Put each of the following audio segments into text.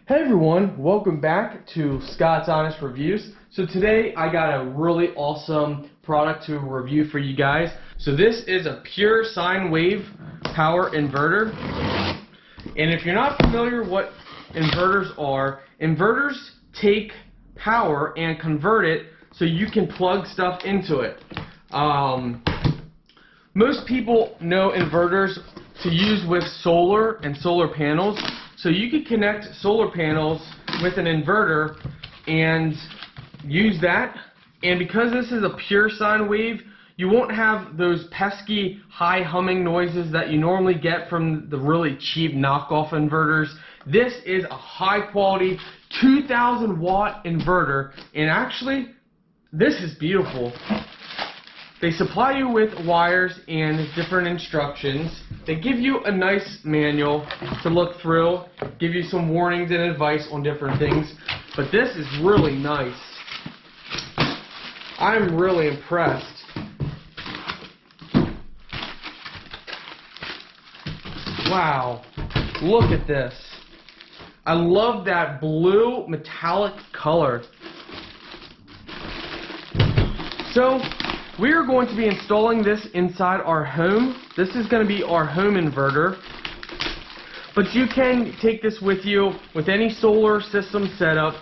Hey everyone, welcome back to Scott's Honest Reviews. So today I got a really awesome product to review for you guys. So this is a pure sine wave power inverter. And if you're not familiar what inverters are, inverters take power and convert it so you can plug stuff into it. Most people know inverters to use with solar and solar panels. So you could connect solar panels with an inverter and use that. And because this is a pure sine wave, you won't have those pesky high humming noises that you normally get from the really cheap knockoff inverters. This is a high quality 2000 watt inverter, and actually this is beautiful. They supply you with wires and different instructions. They give you a nice manual to look through, give you some warnings and advice on different things, but this is really nice. I'm really impressed. Wow, look at this. I love that blue metallic color. So, we are going to be installing this inside our home. This is going to be our home inverter. But you can take this with you with any solar system setup.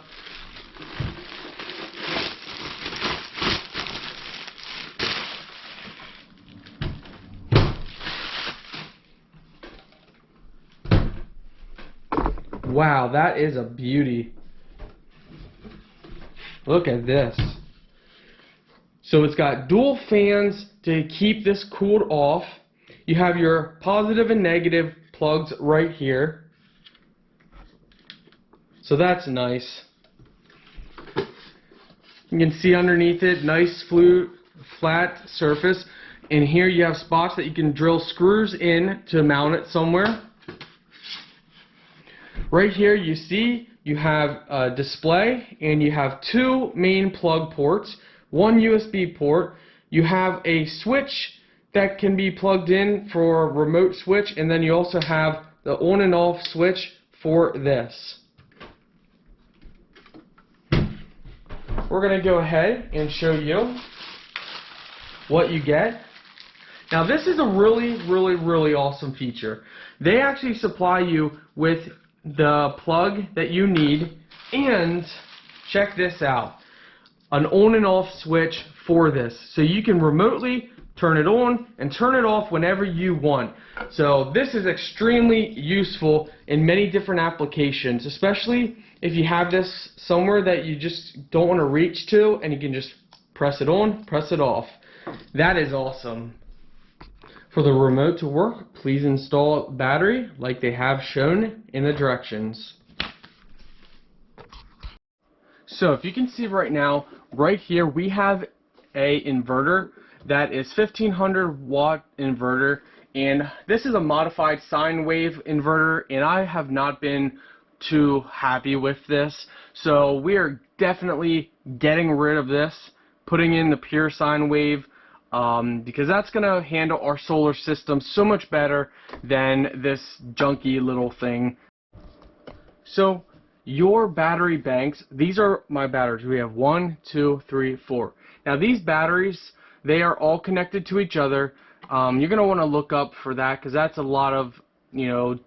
Wow, that is a beauty. Look at this. So it's got dual fans to keep this cooled off. You have your positive and negative plugs right here. So that's nice. You can see underneath it, nice flat surface. And here you have spots that you can drill screws in to mount it somewhere. Right here you see you have a display and you have two main plug ports. One USB port. You have a switch that can be plugged in for a remote switch, and then you also have the on and off switch for this. We're going to go ahead and show you what you get. Now this is a really awesome feature. They actually supply you with the plug that you need, and check this out. An on and off switch for this, so you can remotely turn it on and turn it off whenever you want. So this is extremely useful in many different applications, especially if you have this somewhere that you just don't want to reach to, and you can just press it on, press it off. That is awesome. For the remote to work, please install a battery like they have shown in the directions. So if you can see right now, right here we have a inverter that is 1500 watt inverter, and this is a modified sine wave inverter, and I have not been too happy with this. So we are definitely getting rid of this, putting in the pure sine wave, because that's going to handle our solar system so much better than this junky little thing. So your battery banks, these are my batteries. We have 1, 2, 3, 4. Now these batteries, they are all connected to each other. You're going to want to look up for that, because that's a lot of,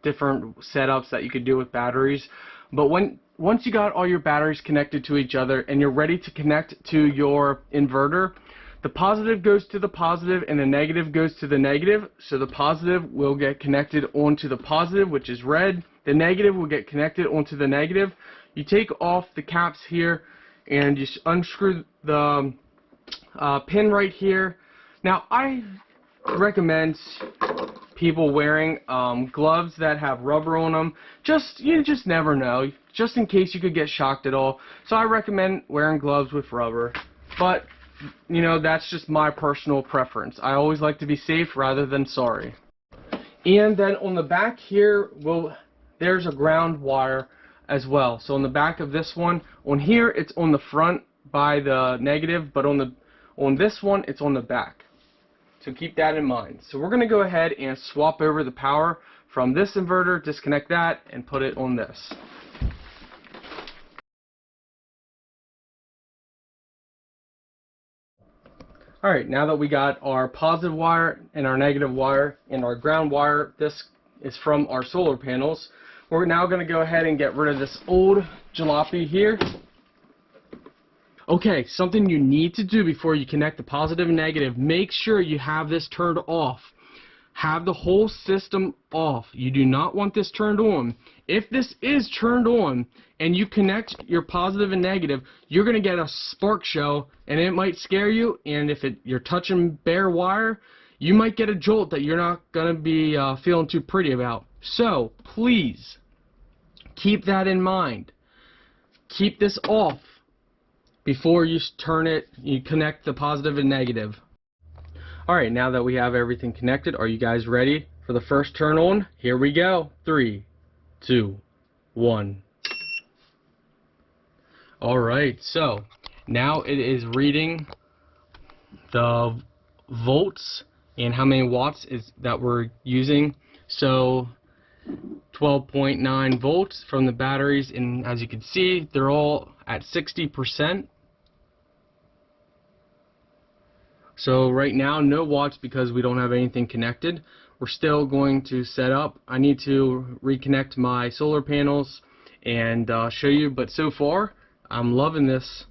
different setups that you could do with batteries. But once you got all your batteries connected to each other and you're ready to connect to your inverter, the positive goes to the positive and the negative goes to the negative. So the positive will get connected onto the positive, which is red. The negative will get connected onto the negative. You take off the caps here and you unscrew the pin right here. Now I recommend people wearing gloves that have rubber on them. You just never know, just in case you could get shocked at all. So I recommend wearing gloves with rubber. But that's just my personal preference. I always like to be safe rather than sorry. And then on the back here, there's a ground wire as well. So on the back of this one, on here it's on the front by the negative, but on this one it's on the back. So keep that in mind. So we're going to go ahead and swap over the power from this inverter, disconnect that, and put it on this. Alright, now that we got our positive wire and our negative wire and our ground wire, this is from our solar panels. We're now going to go ahead and get rid of this old jalopy here. Okay, something you need to do before you connect the positive and negative, make sure you have this turned off. Have the whole system off. You do not want this turned on. If this is turned on and you connect your positive and negative, you're going to get a spark show and it might scare you, and if you're touching bare wire, you might get a jolt that you're not going to be feeling too pretty about. So please keep that in mind. Keep this off before you you connect the positive and negative. Alright, now that we have everything connected, are you guys ready for the first turn on? Here we go. 3, 2, 1. Alright, so now it is reading the volts and how many watts is that we're using. So 12.9 volts from the batteries, and as you can see, they're all at 60%. So right now, no watts because we don't have anything connected. We're still going to set up. I need to reconnect my solar panels and show you, but so far, I'm loving this.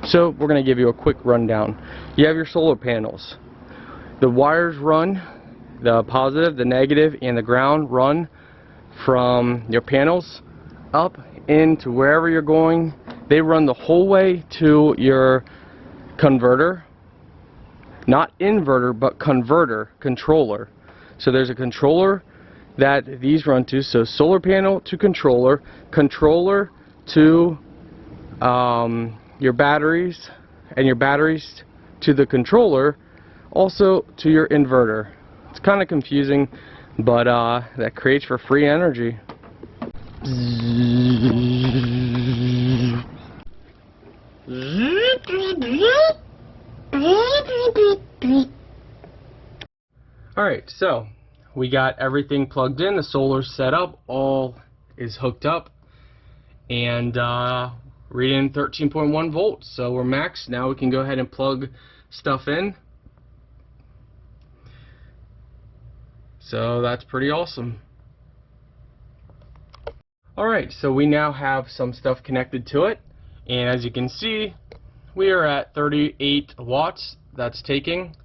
So we're going to give you a quick rundown. You have your solar panels. The wires run, the positive, the negative, and the ground run from your panels up into wherever you're going. They run the whole way to your converter, not inverter, but converter, controller. So there's a controller that these run to. So solar panel to controller, controller to your batteries, and your batteries to the controller, also to your inverter. It's kind of confusing, but that creates for free energy. Alright, so we got everything plugged in, the solar's set up, all is hooked up, and reading 13.1 volts, so we're maxed. Now we can go ahead and plug stuff in. So that's pretty awesome. Alright, so we now have some stuff connected to it, and as you can see, we are at 38 watts. That's taking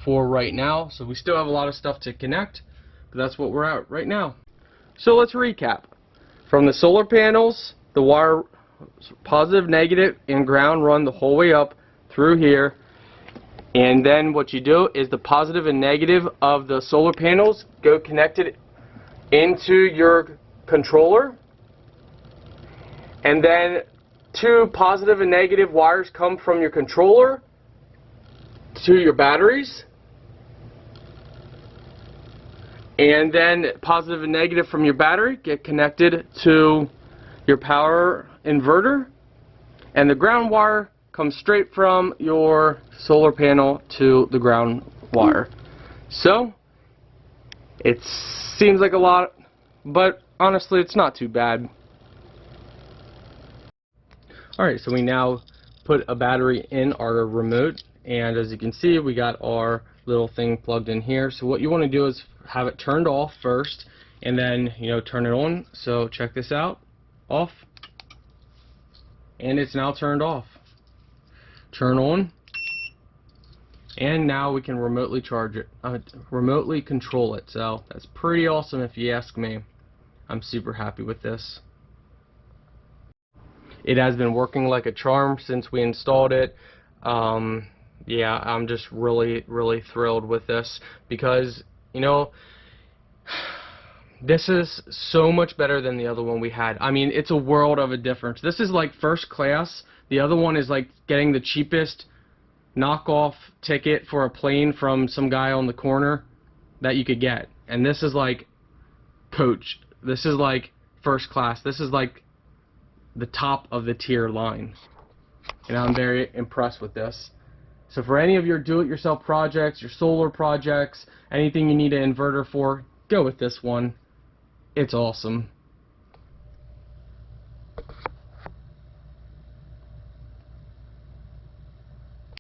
for right now, so we still have a lot of stuff to connect, but that's what we're at right now. So let's recap. From the solar panels, the wire positive, negative, and ground run the whole way up through here, and then what you do is the positive and negative of the solar panels go connected into your controller, and then two positive and negative wires come from your controller to your batteries, and then positive and negative from your battery get connected to your power inverter, and the ground wire comes straight from your solar panel to the ground wire. So it seems like a lot, but honestly it's not too bad. Alright, so we now put a battery in our remote, and as you can see, we got our little thing plugged in here. So what you want to do is have it turned off first, and then turn it on. So check this out. Off, and it's now turned off. Turn on, and now we can remotely charge it, remotely control it. So that's pretty awesome if you ask me. I'm super happy with this. It has been working like a charm since we installed it. Yeah, I'm just really thrilled with this, because this is so much better than the other one we had. I mean, it's a world of a difference. This is like first class. The other one is like getting the cheapest knockoff ticket for a plane from some guy on the corner that you could get. And this is like coach. This is like first class. This is like the top of the tier line, and I'm very impressed with this. So for any of your do-it-yourself projects, your solar projects, anything you need an inverter for, go with this one. It's awesome.